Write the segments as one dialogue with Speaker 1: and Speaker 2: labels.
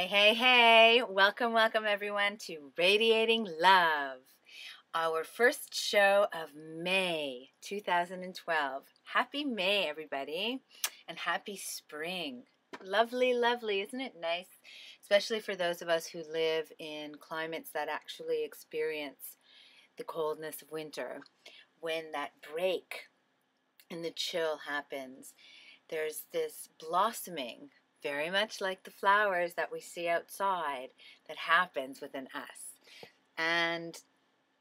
Speaker 1: Hey, welcome everyone to Radiating Love, our first show of May 2012. Happy May, everybody, and happy spring. Lovely, isn't it nice? Especially for those of us who live in climates that actually experience the coldness of winter. When that break and the chill happens, there's this blossoming, very much like the flowers that we see outside, that happens within us. And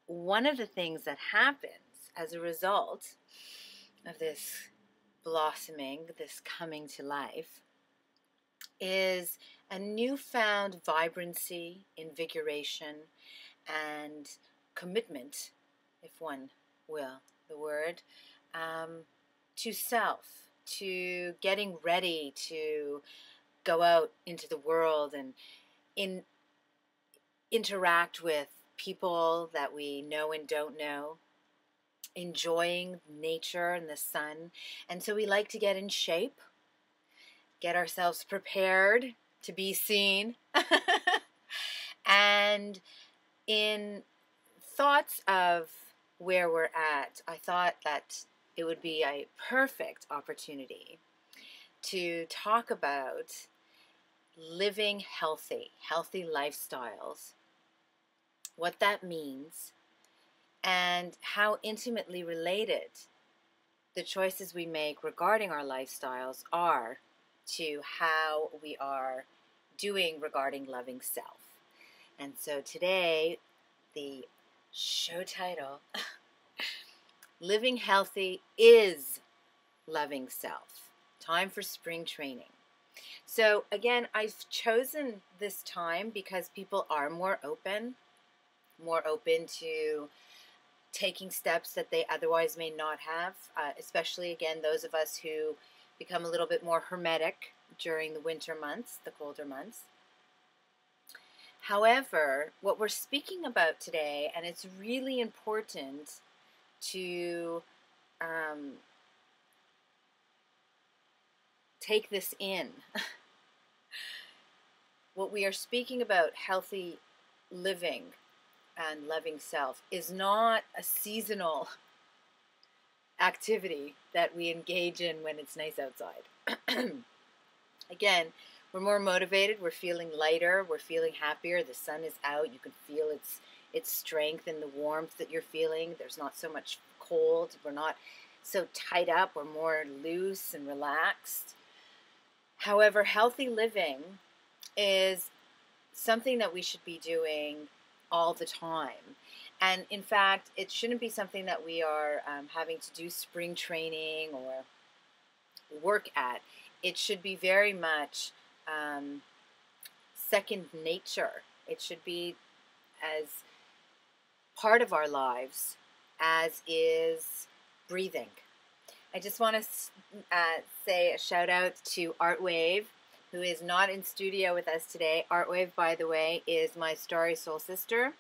Speaker 1: one of the things that happens as a result of this blossoming, this coming to life, is a newfound vibrancy, invigoration, and commitment, if one will, the word, to self, to getting ready to go out into the world and interact with people that we know and don't know, enjoying nature and the sun. And so we like to get in shape, get ourselves prepared to be seen. And in thoughts of where we're at, I thought that it would be a perfect opportunity to talk about living healthy lifestyles, what that means, and how intimately related the choices we make regarding our lifestyles are to how we are doing regarding loving self. And so today, the show title, Living Healthy is Loving Self. Time for spring training. So again, I've chosen this time because people are more open to taking steps that they otherwise may not have, especially, again, those of us who become a little bit more hermetic during the winter months, the colder months. However, what we're speaking about today, and it's really important to take this in. What we are speaking about, healthy living and loving self, is not a seasonal activity that we engage in when it's nice outside. Again, we're more motivated, we're feeling lighter, we're feeling happier, the sun is out, you can feel its strength and the warmth that you're feeling. There's not so much cold, we're not so tied up, we're more loose and relaxed. However, healthy living is something that we should be doing all the time. And in fact, it shouldn't be something that we are having to do spring training or work at. It should be very much second nature. It should be as part of our lives as is breathing. I just want to say a shout out to Artwave, who is not in studio with us today. Artwave, by the way, is my starry soul sister,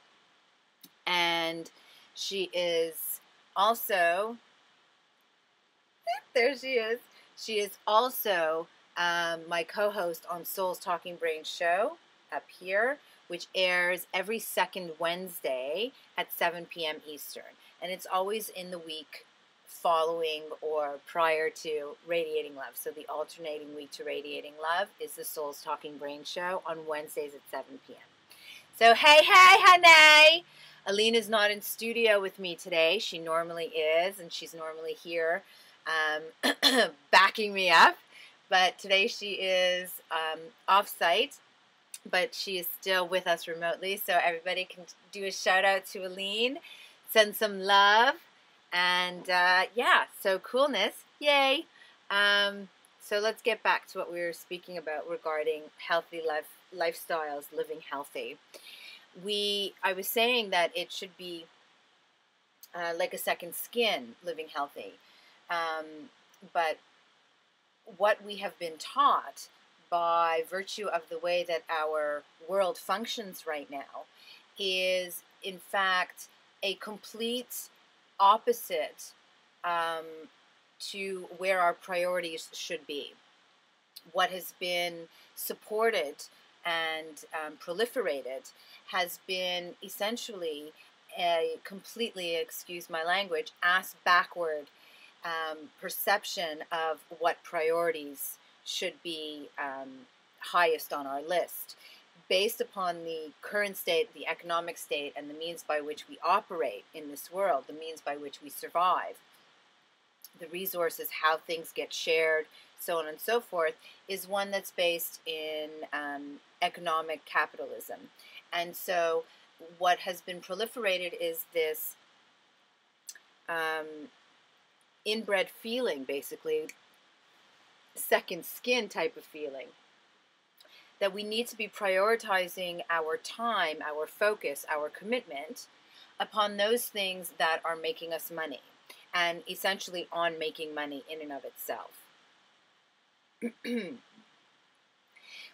Speaker 1: and she is also, there she is. She is also my co-host on Soul's Talking Brain show up here, which airs every second Wednesday at 7 p.m. Eastern. And it's always in the week following or prior to Radiating Love. So the alternating week to Radiating Love is the Soul's Talking Brain show on Wednesdays at 7 p.m. So hey, honey! Aline is not in studio with me today. She normally is, and she's normally here backing me up. But today she is off-site, but she is still with us remotely. So everybody can do a shout-out to Aline, send some love, and yeah, so coolness. Yay! So let's get back to what we were speaking about regarding healthy lifestyles, living healthy. I was saying that it should be like a second skin, living healthy. But what we have been taught by virtue of the way that our world functions right now is, in fact, a complete opposite to where our priorities should be. What has been supported and proliferated has been essentially a completely, excuse my language, ass backward perception of what priorities should be highest on our list, based upon the current state, the economic state, and the means by which we operate in this world, the means by which we survive, the resources, how things get shared, so on and so forth, is one that's based in economic capitalism. And so what has been proliferated is this inbred feeling, basically, second skin type of feeling, that we need to be prioritizing our time, our focus, our commitment upon those things that are making us money, and essentially on making money in and of itself.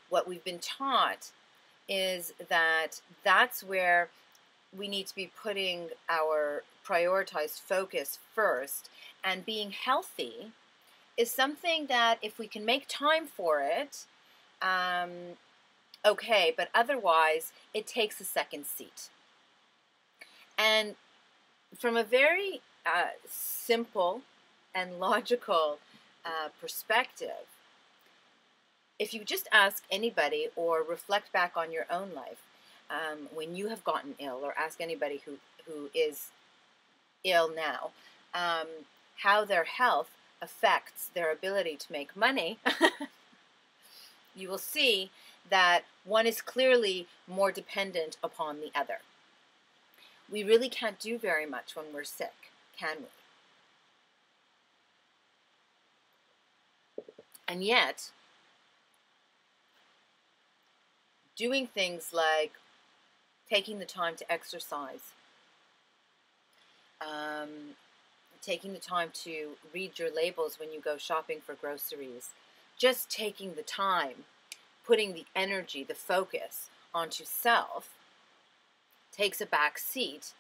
Speaker 1: What we've been taught is that that's where we need to be putting our prioritized focus first, and being healthy is something that if we can make time for it, okay, but otherwise it takes a second seat. And from a very simple and logical perspective, if you just ask anybody or reflect back on your own life when you have gotten ill, or ask anybody who is ill now, how their health affects their ability to make money, you will see that one is clearly more dependent upon the other. We really can't do very much when we're sick, can we? And yet, doing things like taking the time to exercise, taking the time to read your labels when you go shopping for groceries, just taking the time, putting the energy, the focus onto self, takes a back seat,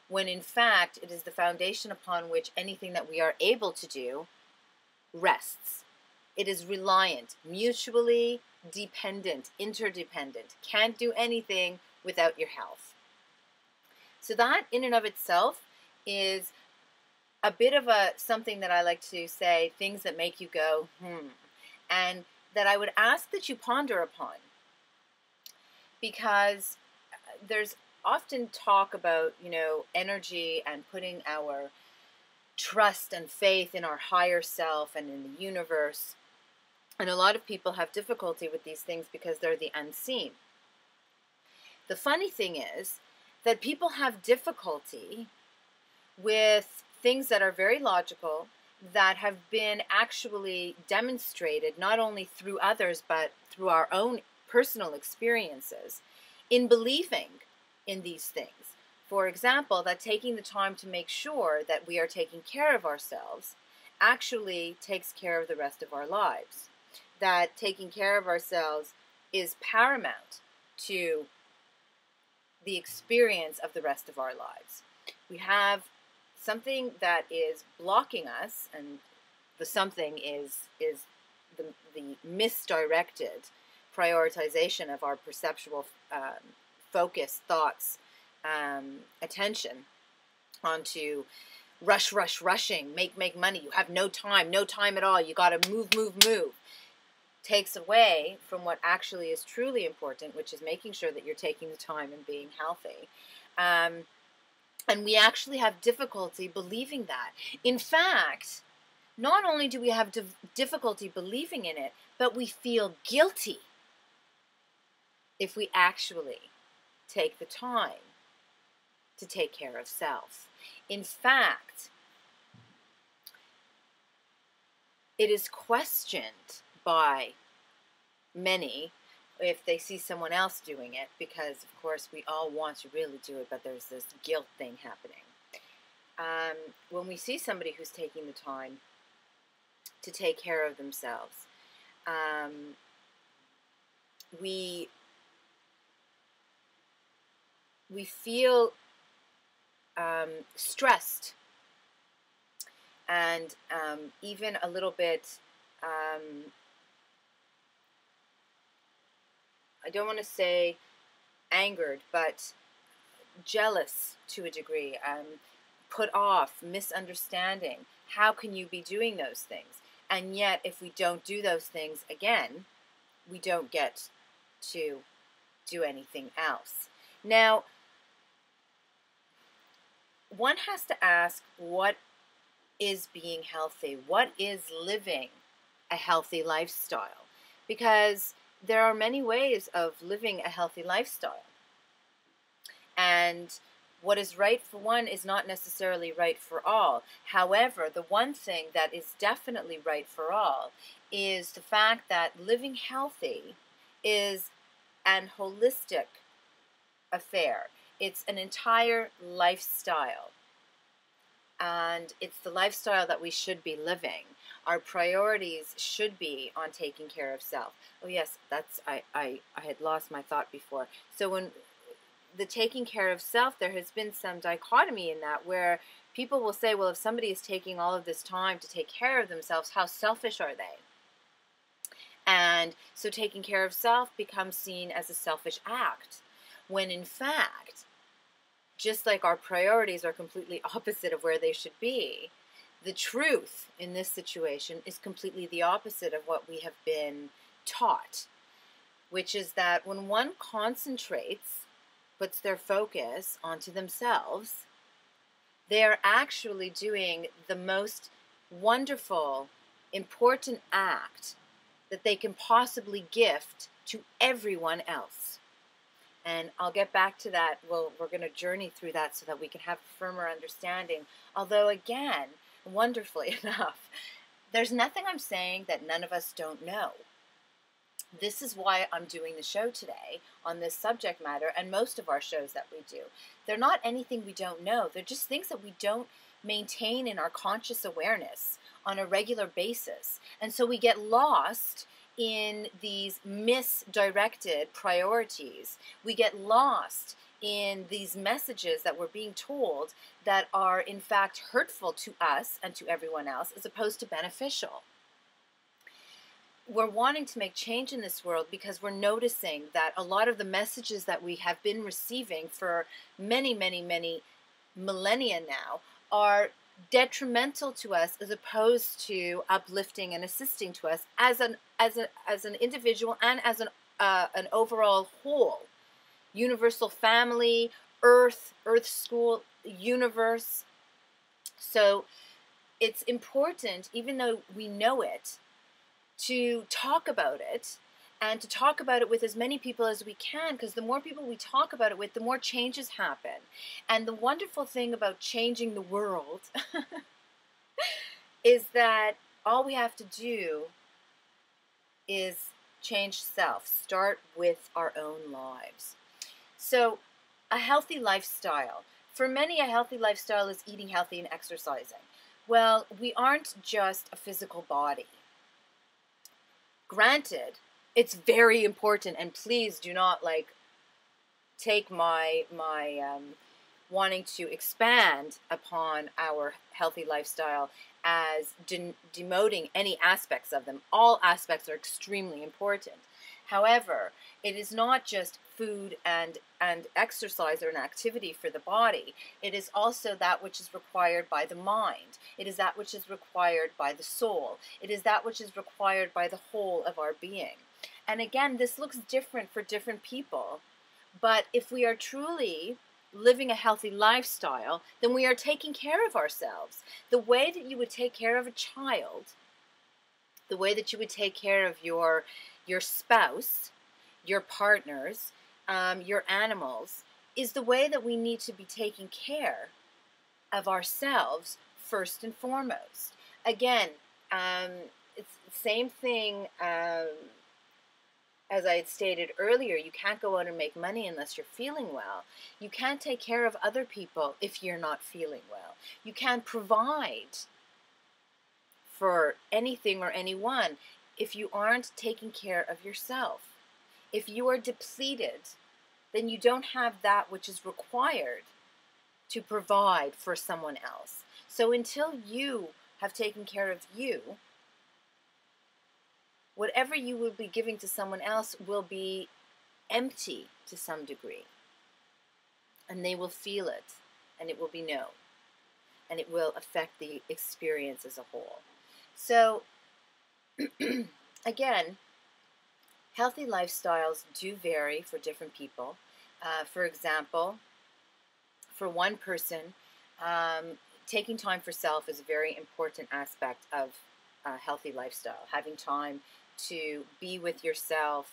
Speaker 1: when in fact it is the foundation upon which anything that we are able to do rests. It is reliant, mutually dependent, interdependent. Can't do anything without your health. So that in and of itself is a bit of something that I like to say, things that make you go, and that I would ask that you ponder upon. Because there's often talk about, energy and putting our trust and faith in our higher self and in the universe. And a lot of people have difficulty with these things because they're the unseen. The funny thing is that people have difficulty with things that are very logical, that have been actually demonstrated not only through others but through our own personal experiences, in believing in these things. For example, that taking the time to make sure that we are taking care of ourselves actually takes care of the rest of our lives. That taking care of ourselves is paramount to the experience of the rest of our lives. We have something that is blocking us, and the something is the misdirected prioritization of our perceptual focus, thoughts, attention onto rushing, make money. You have no time at all. You got to move. Takes away from what actually is truly important, which is making sure that you're taking the time and being healthy. And we actually have difficulty believing that. In fact, not only do we have difficulty believing in it, but we feel guilty if we actually take the time to take care of self. In fact, it is questioned by many if they see someone else doing it, because of course we all want to really do it, but there's this guilt thing happening. When we see somebody who's taking the time to take care of themselves, we feel stressed and even a little bit, I don't want to say angered, but jealous to a degree, put off, misunderstanding. How can you be doing those things? And yet, if we don't do those things again, we don't get to do anything else. Now, one has to ask, what is being healthy? What is living a healthy lifestyle? Because there are many ways of living a healthy lifestyle. And what is right for one is not necessarily right for all. However, the one thing that is definitely right for all is the fact that living healthy is an holistic affair. It's an entire lifestyle. And it's the lifestyle that we should be living. Our priorities should be on taking care of self. Oh yes, I had lost my thought before. So when the taking care of self, there has been some dichotomy in that, where people will say, well, if somebody is taking all of this time to take care of themselves, how selfish are they? And so taking care of self becomes seen as a selfish act, when in fact, just like our priorities are completely opposite of where they should be, the truth in this situation is completely the opposite of what we have been taught, which is that when one concentrates, puts their focus onto themselves, they are actually doing the most wonderful, important act that they can possibly gift to everyone else. And I'll get back to that. Well, we're going to journey through that so that we can have a firmer understanding. Although, again, wonderfully enough, there's nothing I'm saying that none of us don't know. This is why I'm doing the show today on this subject matter, and most of our shows that we do. They're not anything we don't know. They're just things that we don't maintain in our conscious awareness on a regular basis. And so we get lost in these misdirected priorities. We get lost in these messages that we're being told that are in fact hurtful to us and to everyone else, as opposed to beneficial. We're wanting to make change in this world because we're noticing that a lot of the messages that we have been receiving for many, many, many millennia now are detrimental to us, as opposed to uplifting and assisting to us as an individual and as an overall whole. Universal family, earth school, universe. So it's important, even though we know it, to talk about it, and to talk about it with as many people as we can, because the more people we talk about it with, the more changes happen. And the wonderful thing about changing the world is that all we have to do is change self, start with our own lives. So a healthy lifestyle. For many, a healthy lifestyle is eating healthy and exercising. Well, we aren't just a physical body. Granted, it's very important, and please do not take my wanting to expand upon our healthy lifestyle as demoting any aspects of them. All aspects are extremely important. However, it is not just food and exercise or an activity for the body. It is also that which is required by the mind. It is that which is required by the soul. It is that which is required by the whole of our being. And again, this looks different for different people. But if we are truly living a healthy lifestyle, then we are taking care of ourselves. The way that you would take care of a child, the way that you would take care of your spouse, your partners, your animals, is the way that we need to be taking care of ourselves first and foremost. Again, it's the same thing as I had stated earlier. You can't go out and make money unless you're feeling well. You can't take care of other people if you're not feeling well. You can't provide for anything or anyone if you aren't taking care of yourself. If you are depleted, then you don't have that which is required to provide for someone else. So until you have taken care of you, whatever you will be giving to someone else will be empty to some degree. And they will feel it, and it will be known, and it will affect the experience as a whole. So, again, healthy lifestyles do vary for different people. For example, for one person, taking time for self is a very important aspect of a healthy lifestyle. Having time to be with yourself.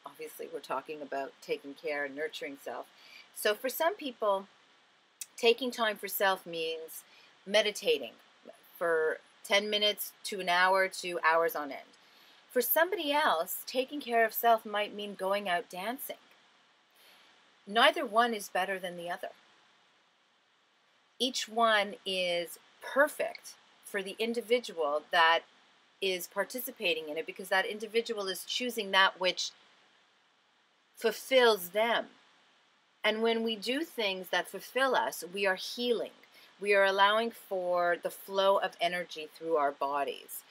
Speaker 1: Obviously, we're talking about taking care and nurturing self. So for some people, taking time for self means meditating for 10 minutes to an hour to hours on end. For somebody else, taking care of self might mean going out dancing. Neither one is better than the other. Each one is perfect for the individual that is participating in it, because that individual is choosing that which fulfills them. And when we do things that fulfill us, we are healing. We are allowing for the flow of energy through our bodies.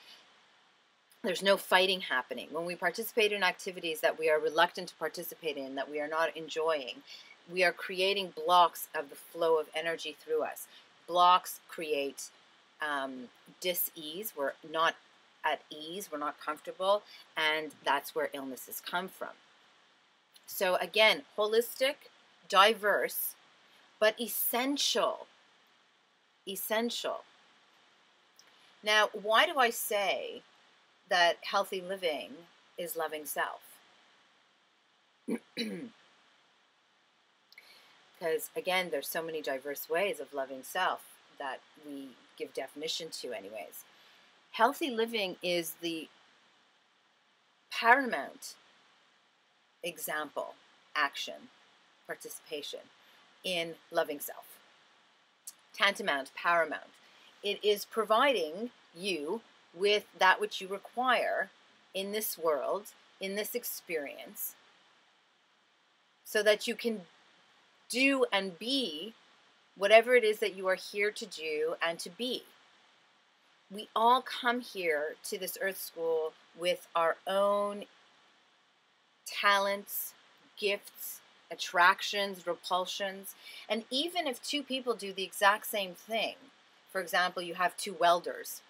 Speaker 1: There's no fighting happening. When we participate in activities that we are reluctant to participate in, that we are not enjoying, we are creating blocks of the flow of energy through us. Blocks create dis-ease. We're not at ease, we're not comfortable, and that's where illnesses come from. So again, holistic, diverse, but essential. Essential. Now, why do I say that healthy living is loving self? Because again, there's so many diverse ways of loving self that we give definition to anyways. Healthy living is the paramount example, action, participation in loving self. Tantamount, paramount. It is providing you with that which you require in this world, in this experience, so that you can do and be whatever it is that you are here to do and to be. We all come here to this earth school with our own talents, gifts, attractions, repulsions. And even if two people do the exact same thing, for example, you have two welders,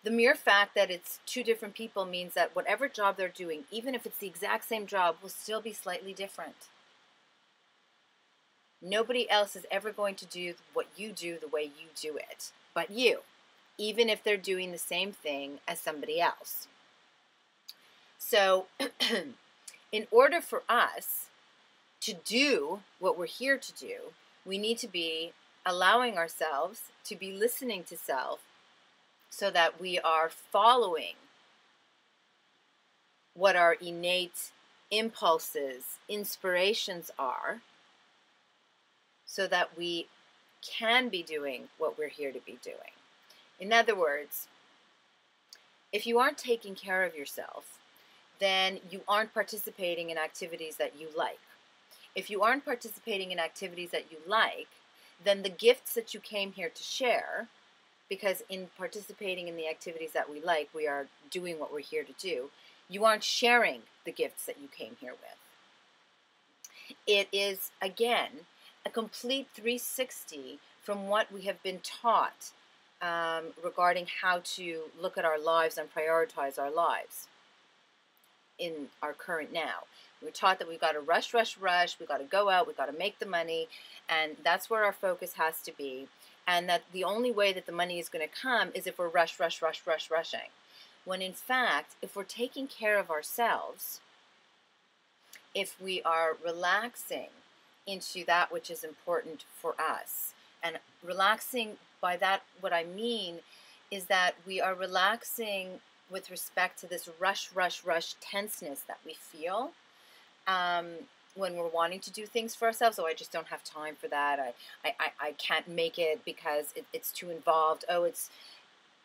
Speaker 1: the mere fact that it's two different people means that whatever job they're doing, even if it's the exact same job, will still be slightly different. Nobody else is ever going to do what you do the way you do it, but you, even if they're doing the same thing as somebody else. So, in order for us to do what we're here to do, we need to be allowing ourselves to be listening to self, so that we are following what our innate impulses, inspirations are, so that we can be doing what we're here to be doing. In other words, if you aren't taking care of yourself, then you aren't participating in activities that you like. If you aren't participating in activities that you like, then the gifts that you came here to share, because in participating in the activities that we like, we are doing what we're here to do, you aren't sharing the gifts that you came here with. It is, again, a complete 360 from what we have been taught regarding how to look at our lives and prioritize our lives in our current now. We're taught that we've got to rush, we've got to go out, we've got to make the money, and that's where our focus has to be. And that the only way that the money is going to come is if we're rushing. When in fact, if we're taking care of ourselves, if we are relaxing into that which is important for us, and relaxing by that, what I mean is that we are relaxing with respect to this rush tenseness that we feel when we're wanting to do things for ourselves. Oh, I just don't have time for that. I can't make it because it's too involved. Oh, it's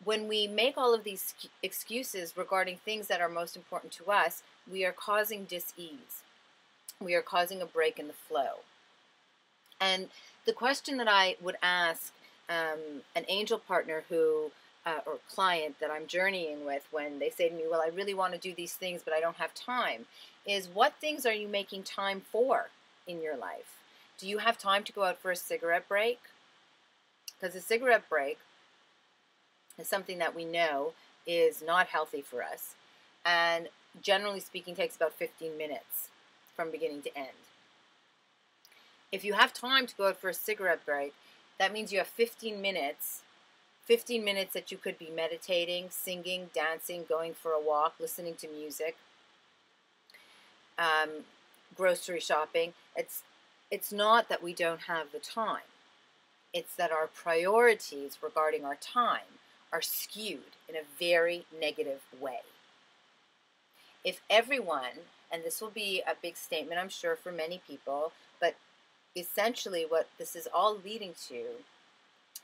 Speaker 1: when we make all of these excuses regarding things that are most important to us, we are causing dis-ease. We are causing a break in the flow. And the question that I would ask an angel partner who or client that I'm journeying with when they say to me, well, I really want to do these things, but I don't have time, is what things are you making time for in your life? Do you have time to go out for a cigarette break? Because a cigarette break is something that we know is not healthy for us, and generally speaking takes about 15 minutes from beginning to end. If you have time to go out for a cigarette break, that means you have 15 minutes that you could be meditating, singing, dancing, going for a walk, listening to music, grocery shopping. It's not that we don't have the time. It's that our priorities regarding our time are skewed in a very negative way. If everyone, and this will be a big statement I'm sure for many people, but essentially what this is all leading to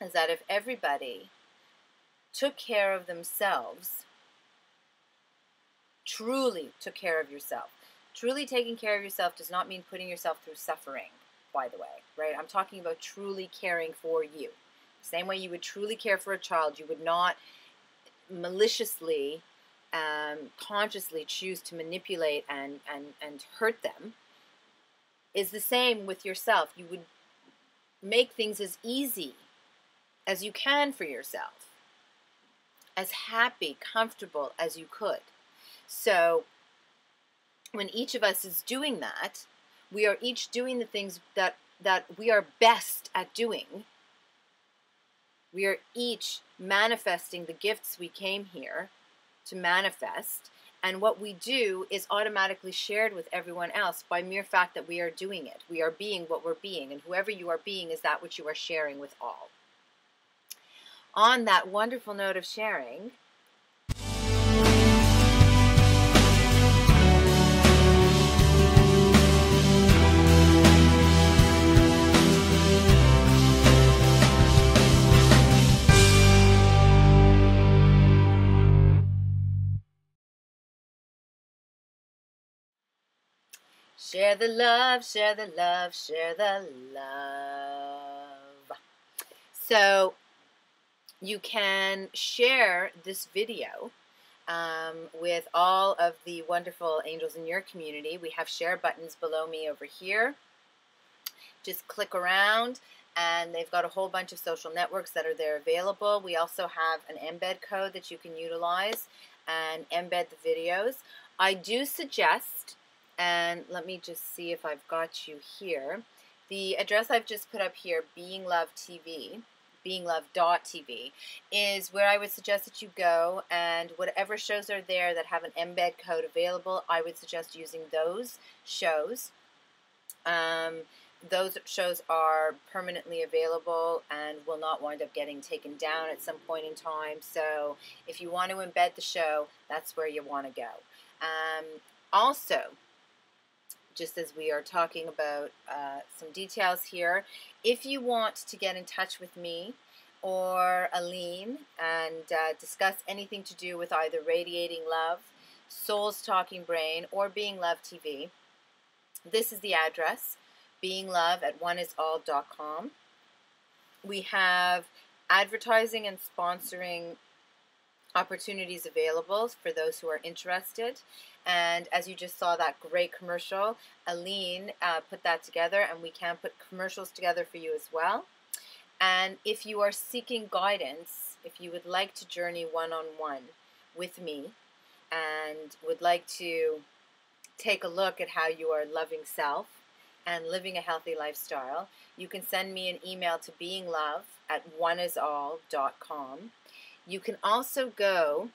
Speaker 1: is that if everybody took care of themselves, truly took care of yourself. Truly taking care of yourself does not mean putting yourself through suffering, by the way, right? I'm talking about truly caring for you. Same way you would truly care for a child, you would not maliciously, consciously choose to manipulate and hurt them, is the same with yourself. You would make things as easy as you can for yourself, as happy, comfortable as you could. So when each of us is doing that, we are each doing the things that we are best at doing. We are each manifesting the gifts we came here to manifest, and what we do is automatically shared with everyone else by mere fact that we are doing it. We are being what we're being, and whoever you are being is that which you are sharing with all. On that wonderful note of sharing, share the love, share the love, share the love. So you can share this video with all of the wonderful angels in your community. We have share buttons below me over here. Just click around, and they've got a whole bunch of social networks that are there available. We also have an embed code that you can utilize and embed the videos. I do suggest, and let me just see if I've got you here, the address I've just put up here, Being Love TV, beinglove.tv, is where I would suggest that you go, and whatever shows are there that have an embed code available, I would suggest using those shows. Those shows are permanently available and will not wind up getting taken down at some point in time. So if you want to embed the show, that's where you want to go. Also, just as we are talking about some details here, if you want to get in touch with me or Aline and discuss anything to do with either Radiating Love, Soul's Talking Brain, or Being Love TV, this is the address, beinglove@oneisall.com. We have advertising and sponsoring opportunities available for those who are interested. And as you just saw that great commercial, Aline put that together, and we can put commercials together for you as well. And if you are seeking guidance, if you would like to journey one-on-one with me and would like to take a look at how you are loving self and living a healthy lifestyle, you can send me an email to beinglove@oneisall.com. You can also go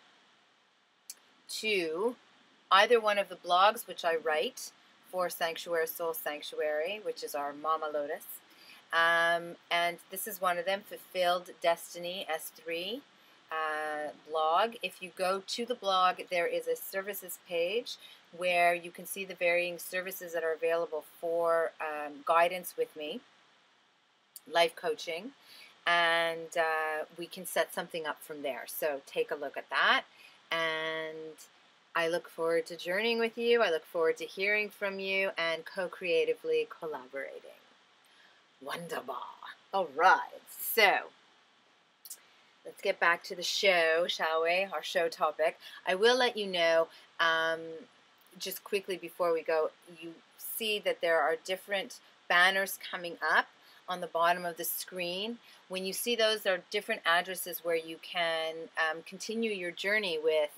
Speaker 1: to either one of the blogs which I write for Sanctuary Soul Sanctuary, which is our Mama Lotus. And this is one of them, Fulfilled Destiny S3. blog. If you go to the blog, there is a services page where you can see the varying services that are available for guidance with me, life coaching, and we can set something up from there. So take a look at that, and I look forward to journeying with you. I look forward to hearing from you and co-creatively collaborating. Wonderbar. All right, so let's get back to the show, shall we? Our show topic. I will let you know, just quickly before we go, you see that there are different banners coming up on the bottom of the screen. When you see those, there are different addresses where you can continue your journey with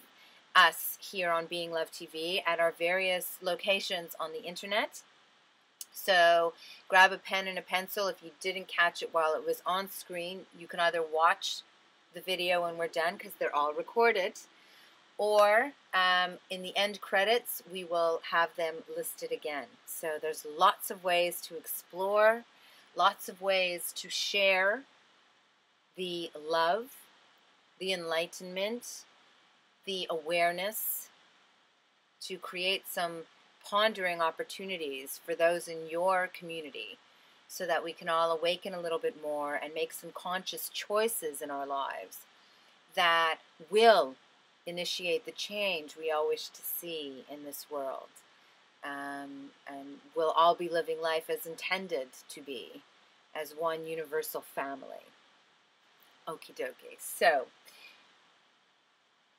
Speaker 1: us here on Being Love TV at our various locations on the internet. So grab a pen and a pencil. If you didn't catch it while it was on screen, you can either watch the video when we're done, because they're all recorded, or in the end credits we will have them listed again. So there's lots of ways to explore, lots of ways to share the love, the enlightenment, the awareness, to create some pondering opportunities for those in your community, so that we can all awaken a little bit more and make some conscious choices in our lives that will initiate the change we all wish to see in this world. And we'll all be living life as intended to be, as one universal family. Okie dokie. So,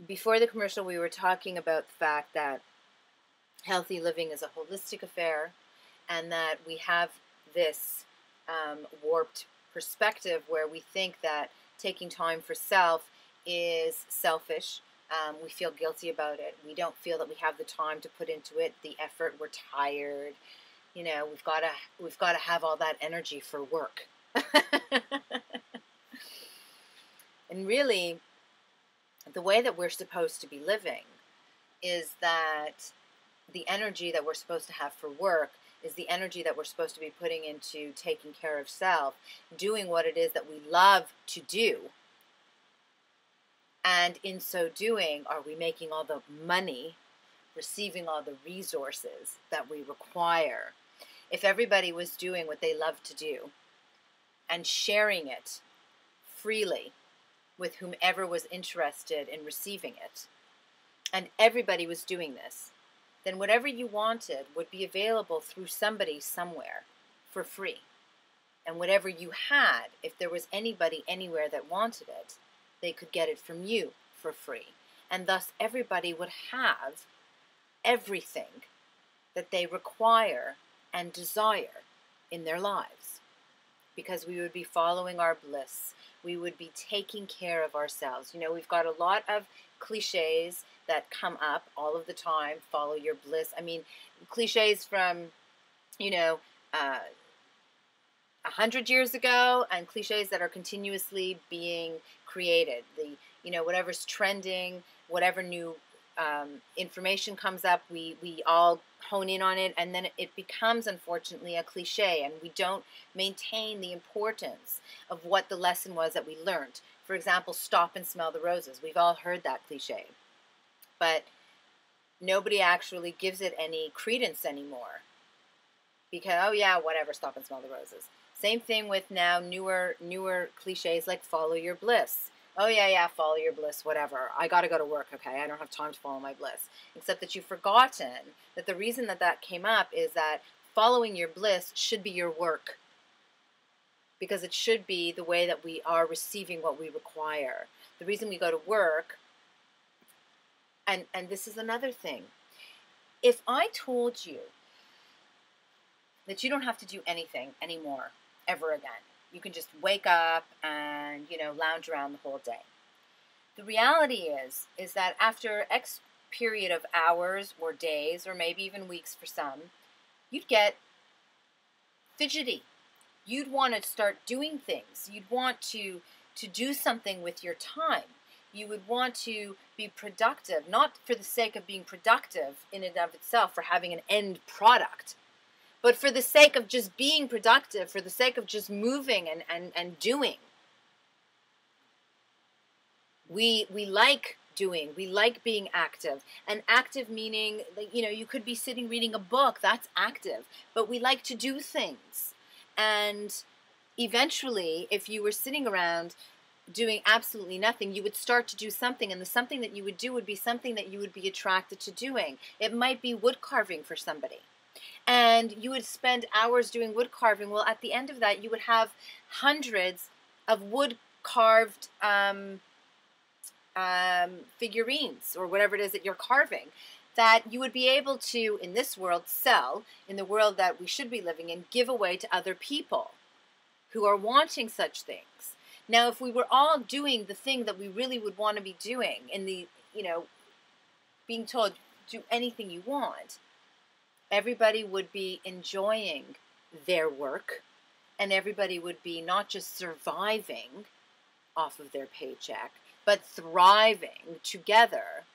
Speaker 1: before the commercial, we were talking about the fact that healthy living is a holistic affair, and that we have this warped perspective where we think that taking time for self is selfish. We feel guilty about it. We don't feel that we have the time to put into it, the effort. We're tired. You know, we've got to have all that energy for work. And really, the way that we're supposed to be living is that the energy that we're supposed to have for work is the energy that we're supposed to be putting into taking care of self, doing what it is that we love to do. And in so doing, are we making all the money, receiving all the resources that we require? If everybody was doing what they love to do and sharing it freely with whomever was interested in receiving it, and everybody was doing this, then whatever you wanted would be available through somebody somewhere for free. And whatever you had, if there was anybody anywhere that wanted it, they could get it from you for free. And thus everybody would have everything that they require and desire in their lives. Because we would be following our bliss. We would be taking care of ourselves. You know, we've got a lot of cliches that come up all of the time. Follow your bliss. I mean, cliches from, 100 years ago, and cliches that are continuously being created. Whatever's trending, whatever new information comes up, we all hone in on it, and then it becomes, unfortunately, a cliche, and we don't maintain the importance of what the lesson was that we learned. For example, stop and smell the roses. We've all heard that cliche, but nobody actually gives it any credence anymore. Because, oh yeah, whatever, stop and smell the roses. Same thing with now newer cliches like follow your bliss. Oh yeah, follow your bliss, whatever. I gotta go to work, okay? I don't have time to follow my bliss. Except that you've forgotten that the reason that came up is that following your bliss should be your work. Because it should be the way that we are receiving what we require. The reason we go to work, and this is another thing. If I told you that you don't have to do anything anymore, ever again. You can just wake up and, lounge around the whole day. The reality is that after X period of hours or days, or maybe even weeks for some, you'd get fidgety. You'd want to start doing things. You'd want to do something with your time. You would want to be productive, not for the sake of being productive in and of itself, for having an end product, but for the sake of just being productive, for the sake of just moving and doing. We like doing, we like being active. And active meaning, you could be sitting reading a book, that's active. But we like to do things. And eventually, if you were sitting around doing absolutely nothing, you would start to do something, and the something that you would do would be something that you would be attracted to doing. It might be wood carving for somebody. And you would spend hours doing wood carving. Well, at the end of that, you would have hundreds of wood carved figurines or whatever it is that you're carving that you would be able to, in this world, sell, in the world that we should be living in, give away to other people who are wanting such things. Now, if we were all doing the thing that we really would want to be doing, in the, being told, do anything you want, everybody would be enjoying their work, and everybody would be not just surviving off of their paycheck, but thriving together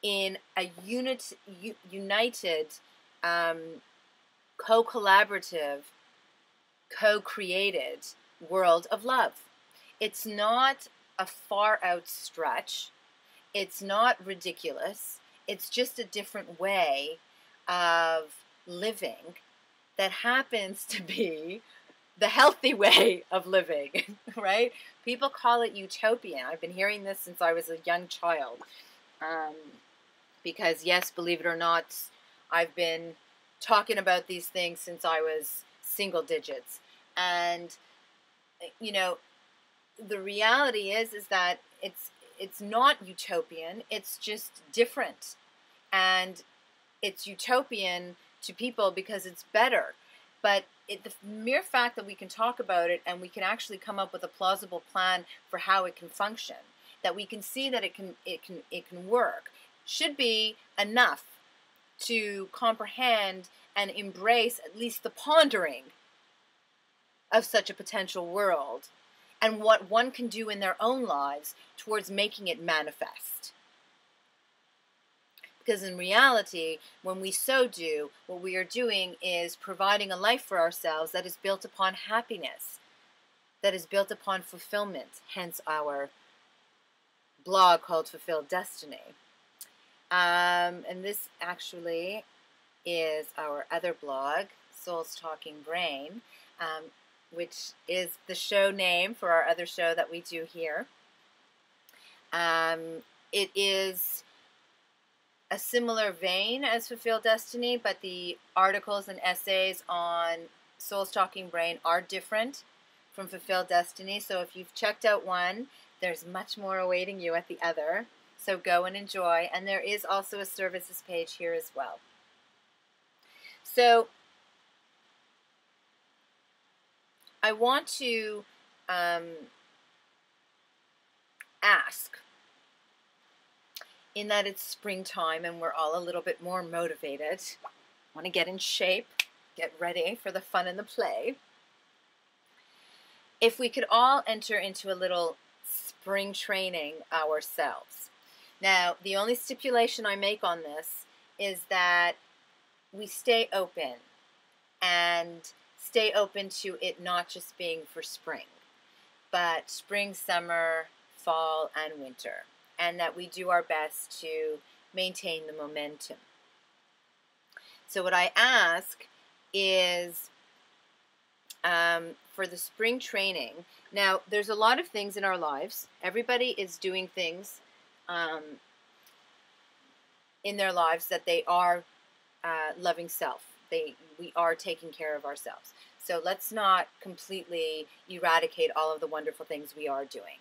Speaker 1: in a united, co-collaborative, co-created world of love. It's not a far out stretch. It's not ridiculous. It's just a different way of living that happens to be the healthy way of living, right? People call it utopian. I've been hearing this since I was a young child. Because, yes, believe it or not, I've been talking about these things since I was single digits. And, the reality is that it's not utopian. It's just different. And it's utopian to people because it's better. But the mere fact that we can talk about it and we can actually come up with a plausible plan for how it can function, that we can see that it can work, should be enough to comprehend and embrace at least the pondering of such a potential world and what one can do in their own lives towards making it manifest. Because in reality, when we so do, what we are doing is providing a life for ourselves that is built upon happiness, that is built upon fulfillment, hence our blog called Fulfilled Destiny. And this actually is our other blog, Soul's Talking Brain, which is the show name for our other show that we do here. It is a similar vein as Fulfilled Destiny, but the articles and essays on Soul's Talking Brain are different from Fulfilled Destiny. So if you've checked out one, there's much more awaiting you at the other. So go and enjoy. And there is also a services page here as well. So I want to ask, in that it's springtime and we're all a little bit more motivated, want to get in shape, get ready for the fun and the play, if we could all enter into a little spring training ourselves. Now, the only stipulation I make on this is that we stay open, and stay open to it not just being for spring, but spring, summer, fall, and winter. And that we do our best to maintain the momentum. So what I ask is for the spring training. Now, there's a lot of things in our lives. Everybody is doing things in their lives that they are loving self. We are taking care of ourselves. So let's not completely eradicate all of the wonderful things we are doing.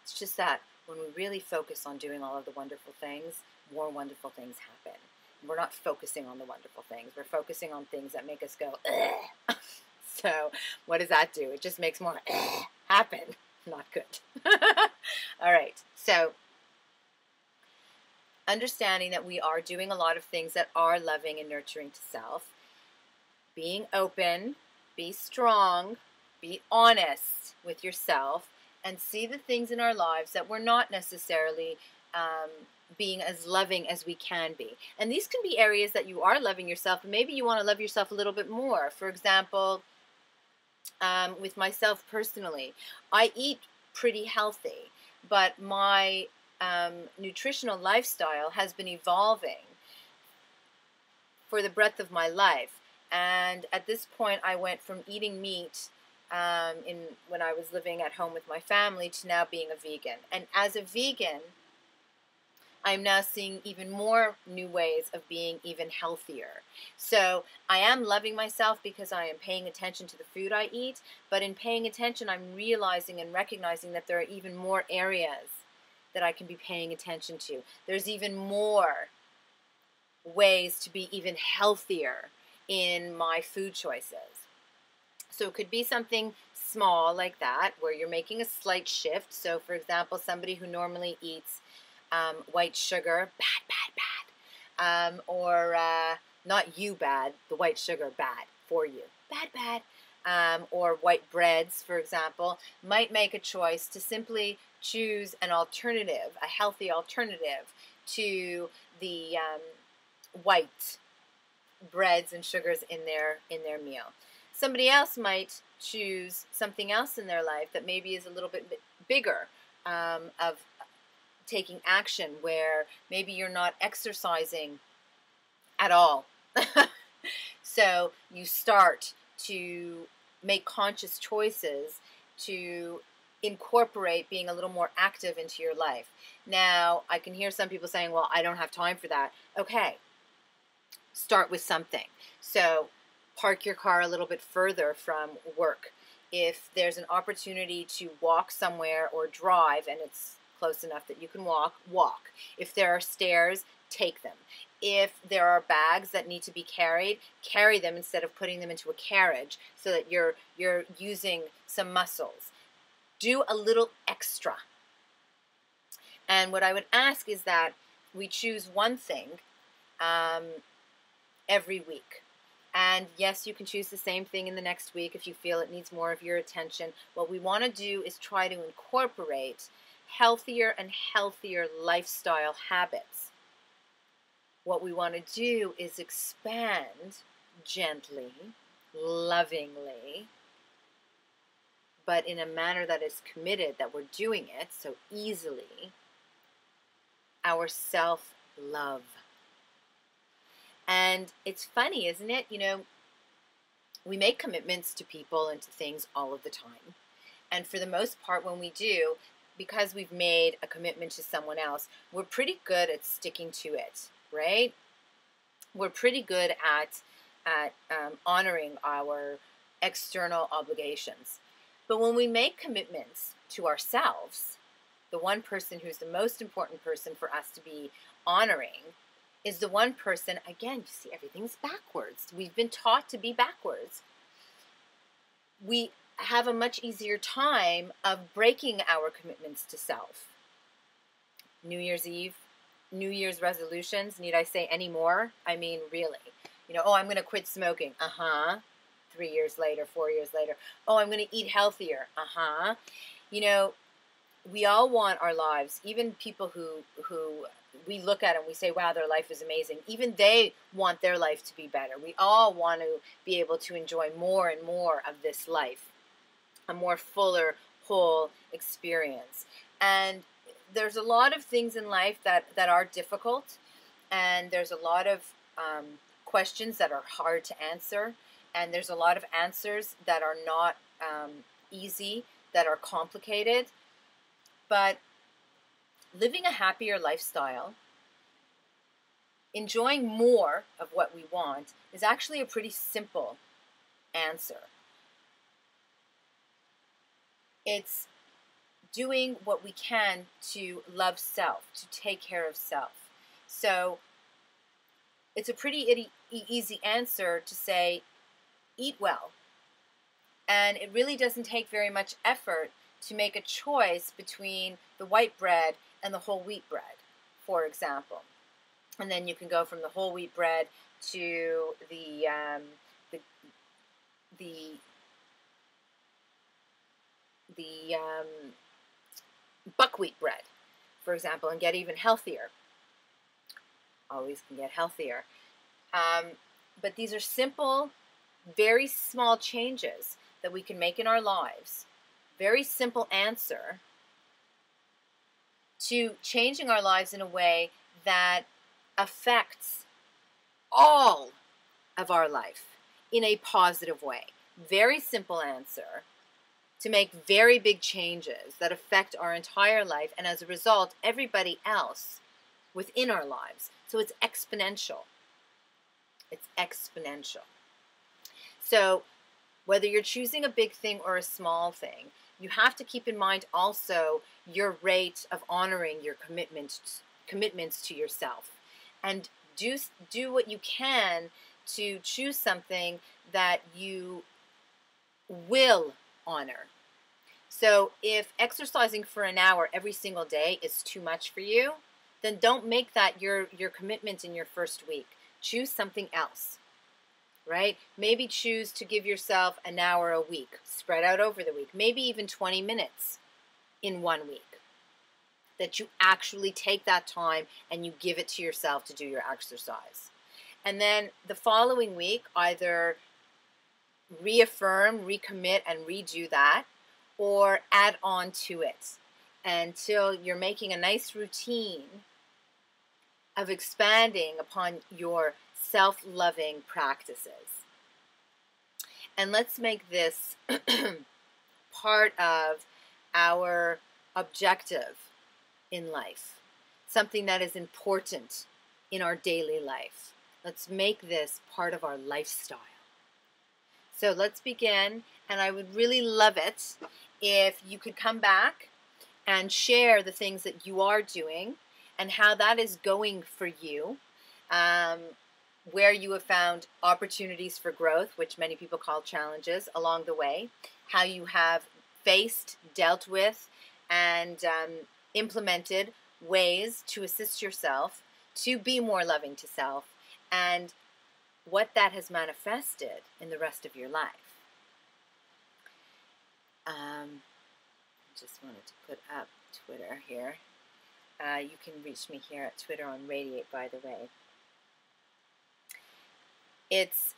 Speaker 1: It's just that when we really focus on doing all of the wonderful things, more wonderful things happen. We're not focusing on the wonderful things. We're focusing on things that make us go, ugh. So what does that do? It just makes more happen. Not good. All right. So understanding that we are doing a lot of things that are loving and nurturing to self. Being open. Be strong. Be honest with yourself. And see the things in our lives that we're not necessarily being as loving as we can be. And these can be areas that you are loving yourself, and maybe you want to love yourself a little bit more. For example, with myself personally, I eat pretty healthy, but my nutritional lifestyle has been evolving for the breadth of my life. And at this point, I went from eating meat when I was living at home with my family to now being a vegan. And as a vegan, I'm now seeing even more new ways of being even healthier. So I am loving myself because I am paying attention to the food I eat, but in paying attention, I'm realizing and recognizing that there are even more areas that I can be paying attention to. There's even more ways to be even healthier in my food choices. So it could be something small like that, where you're making a slight shift. So for example, somebody who normally eats white sugar, bad, or not you bad, the white sugar bad for you, bad, or white breads, for example, might make a choice to simply choose an alternative, a healthy alternative to the white breads and sugars in their meal. Somebody else might choose something else in their life that maybe is a little bit bigger, of taking action, where maybe you're not exercising at all. So you start to make conscious choices to incorporate being a little more active into your life. Now, I can hear some people saying, well, I don't have time for that. Okay, start with something. So park your car a little bit further from work. If there's an opportunity to walk somewhere or drive and it's close enough that you can walk, walk. If there are stairs, take them. If there are bags that need to be carried, carry them instead of putting them into a carriage, so that you're using some muscles. Do a little extra. And what I would ask is that we choose one thing every week. And yes, you can choose the same thing in the next week if you feel it needs more of your attention. What we want to do is try to incorporate healthier and healthier lifestyle habits. What we want to do is expand gently, lovingly, but in a manner that is committed, that we're doing it so easily, our self-love. And it's funny, isn't it? You know, we make commitments to people and to things all of the time. And for the most part, when we do, because we've made a commitment to someone else, we're pretty good at sticking to it, right? We're pretty good at honoring our external obligations. But when we make commitments to ourselves, the one person who's the most important person for us to be honoring is the one person, again, you see, everything's backwards. We've been taught to be backwards. We have a much easier time of breaking our commitments to self. New Year's Eve, New Year's resolutions, need I say any more? I mean, really. You know, oh, I'm going to quit smoking. 3 years later, 4 years later. Oh, I'm going to eat healthier. You know, we all want our lives, even people who we look at and we say, wow, their life is amazing. Even they want their life to be better. We all want to be able to enjoy more and more of this life, a more fuller, whole experience. And there's a lot of things in life that are difficult, and there's a lot of questions that are hard to answer, and there's a lot of answers that are not easy, that are complicated. But living a happier lifestyle, enjoying more of what we want, is actually a pretty simple answer. It's doing what we can to love self, to take care of self. So it's a pretty easy answer to say, eat well. And it really doesn't take very much effort to make a choice between the white bread and the whole wheat bread, for example. And then you can go from the whole wheat bread to the buckwheat bread, for example, and get even healthier. Always can get healthier. But these are simple, very small changes that we can make in our lives very simple answer to changing our lives in a way that affects all of our life in a positive way. Very simple answer to make very big changes that affect our entire life, and as a result, everybody else within our lives. So it's exponential. It's exponential. So whether you're choosing a big thing or a small thing, you have to keep in mind also your rate of honoring your commitments to yourself. And do what you can to choose something that you will honor. So if exercising for an hour every single day is too much for you, then don't make that your commitment in your first week. Choose something else, right? Maybe choose to give yourself an hour a week, spread out over the week, maybe even 20 minutes in 1 week. That you actually take that time and you give it to yourself to do your exercise. And then the following week, either reaffirm, recommit, and redo that, or add on to it until you're making a nice routine of expanding upon your self-loving practices. And let's make this part of our objective in life, something that is important in our daily life. Let's make this part of our lifestyle. So let's begin, and I would really love it if you could come back and share the things that you are doing and how that is going for you, where you have found opportunities for growth, which many people call challenges along the way, how you have faced, dealt with, and implemented ways to assist yourself to be more loving to self, and what that has manifested in the rest of your life. Just wanted to put up Twitter here. You can reach me here at Twitter on Radiate, by the way. It's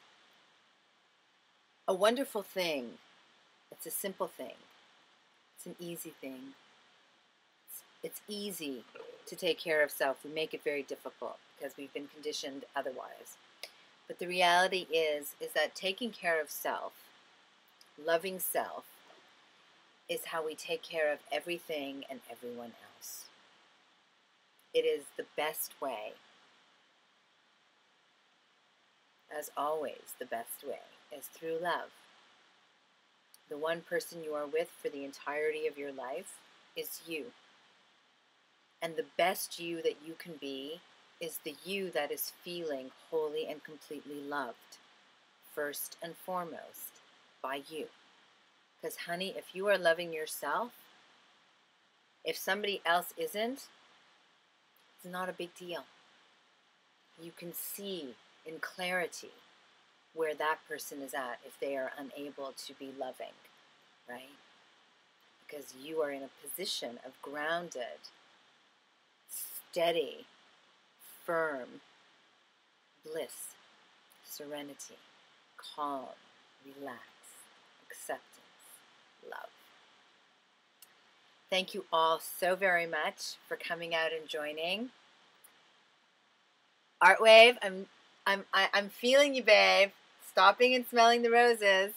Speaker 1: a wonderful thing. It's a simple thing. It's an easy thing. It's easy to take care of self. We make it very difficult because we've been conditioned otherwise. But the reality is that taking care of self, loving self, is how we take care of everything and everyone else. It is the best way. As always, the best way is through love. The one person you are with for the entirety of your life is you. And the best you that you can be is the you that is feeling wholly and completely loved, first and foremost, by you. Because, honey, if you are loving yourself, if somebody else isn't, it's not a big deal. You can see in clarity where that person is at if they are unable to be loving, right? Because you are in a position of grounded, steady, firm bliss, serenity, calm, relax, acceptance, love. Thank you all so very much for coming out and joining. Artwave, I'm feeling you, babe. Stopping and smelling the roses.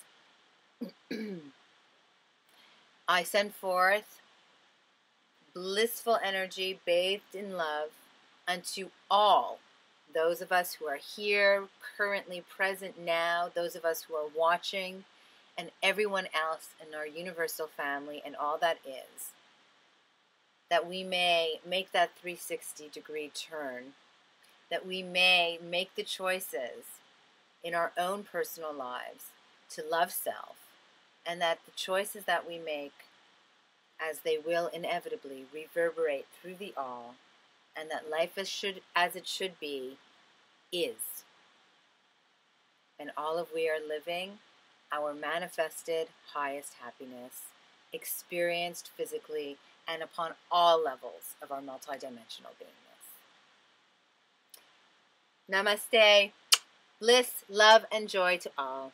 Speaker 1: I send forth blissful energy bathed in love unto all those of us who are here, currently present now, those of us who are watching, and everyone else in our universal family and all that is, that we may make that 360-degree turn, that we may make the choices in our own personal lives to love self, and that the choices that we make, as they will inevitably reverberate through the all, and that life as it should be, is. And all of we are living our manifested highest happiness, experienced physically and upon all levels of our multidimensional beingness. Namaste. Bliss, love, and joy to all.